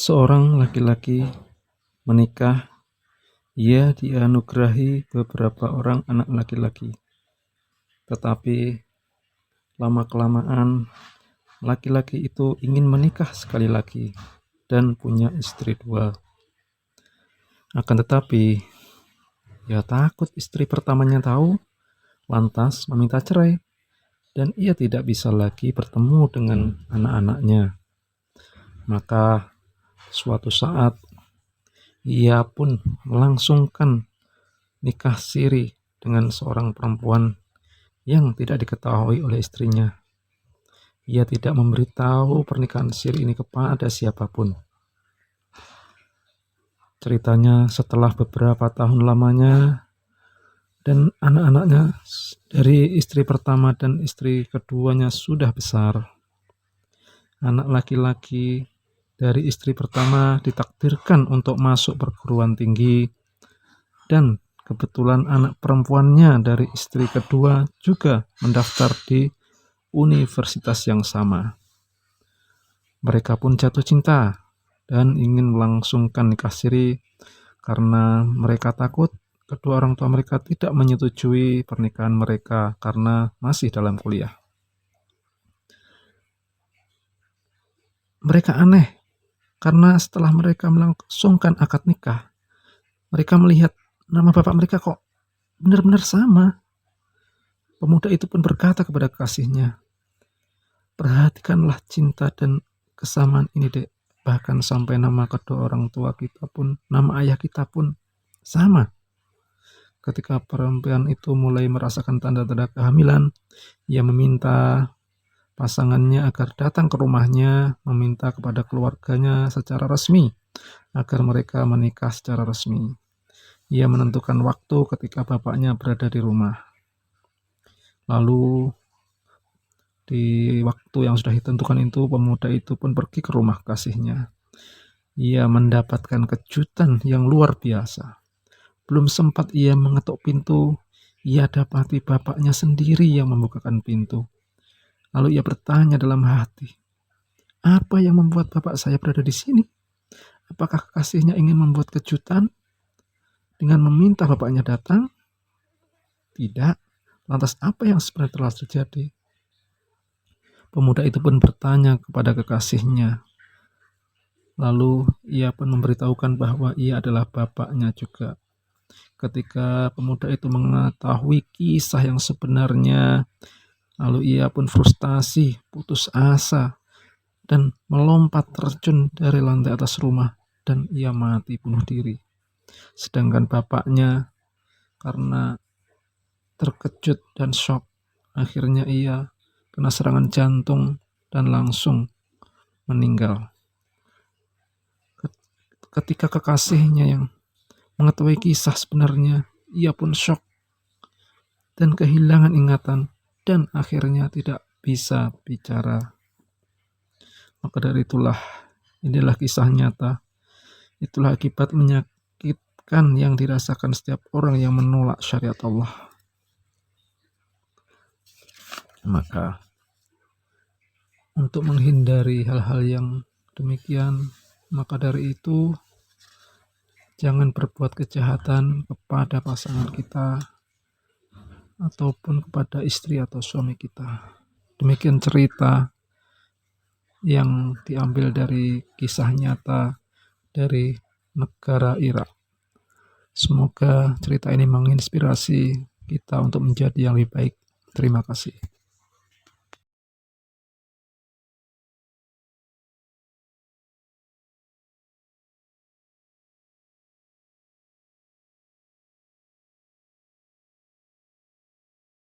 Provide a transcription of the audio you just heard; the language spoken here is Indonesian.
Seorang laki-laki menikah. Ia dianugerahi beberapa orang anak laki-laki, tetapi lama-kelamaan laki-laki itu ingin menikah sekali lagi dan punya istri dua. Akan tetapi ia takut istri pertamanya tahu, lantas meminta cerai, dan ia tidak bisa lagi bertemu dengan anak-anaknya. Maka suatu saat ia pun melangsungkan nikah siri dengan seorang perempuan yang tidak diketahui oleh istrinya. Ia tidak memberitahu pernikahan siri ini kepada siapapun. Ceritanya, setelah beberapa tahun lamanya dan anak-anaknya dari istri pertama dan istri keduanya sudah besar, anak laki-laki dari istri pertama ditakdirkan untuk masuk perguruan tinggi, dan kebetulan anak perempuannya dari istri kedua juga mendaftar di universitas yang sama. Mereka pun jatuh cinta dan ingin melangsungkan nikah siri karena mereka takut kedua orang tua mereka tidak menyetujui pernikahan mereka karena masih dalam kuliah. Mereka aneh karena setelah mereka melangsungkan akad nikah, mereka melihat nama bapak mereka kok benar-benar sama. Pemuda itu pun berkata kepada kekasihnya, "Perhatikanlah cinta dan kesamaan ini, Dek. Bahkan sampai nama kedua orang tua kita pun, nama ayah kita pun sama." Ketika perempuan itu mulai merasakan tanda-tanda kehamilan, ia meminta pasangannya agar datang ke rumahnya, meminta kepada keluarganya secara resmi agar mereka menikah secara resmi. Ia menentukan waktu ketika bapaknya berada di rumah. Lalu di waktu yang sudah ditentukan itu, pemuda itu pun pergi ke rumah kasihnya. Ia mendapatkan kejutan yang luar biasa. Belum sempat ia mengetuk pintu, ia dapati bapaknya sendiri yang membukakan pintu. Lalu ia bertanya dalam hati, "Apa yang membuat bapak saya berada di sini? Apakah kekasihnya ingin membuat kejutan dengan meminta bapaknya datang? Tidak. Lantas apa yang sebenarnya telah terjadi?" Pemuda itu pun bertanya kepada kekasihnya. Lalu ia pun memberitahukan bahwa ia adalah bapaknya juga. Ketika pemuda itu mengetahui kisah yang sebenarnya, lalu ia pun frustasi, putus asa, dan melompat terjun dari lantai atas rumah, dan ia mati bunuh diri. Sedangkan bapaknya karena terkejut dan shock, akhirnya ia kena serangan jantung dan langsung meninggal. Ketika kekasihnya yang mengetahui kisah sebenarnya, ia pun shock dan kehilangan ingatan dan akhirnya tidak bisa bicara. Maka dari itulah, inilah kisah nyata. Itulah akibat menyakitkan yang dirasakan setiap orang yang menolak syariat Allah. Maka untuk menghindari hal-hal yang demikian, maka dari itu jangan berbuat kejahatan kepada pasangan kita ataupun kepada istri atau suami kita. Demikian cerita yang diambil dari kisah nyata dari negara Irak. Semoga cerita ini menginspirasi kita untuk menjadi yang lebih baik. Terima kasih.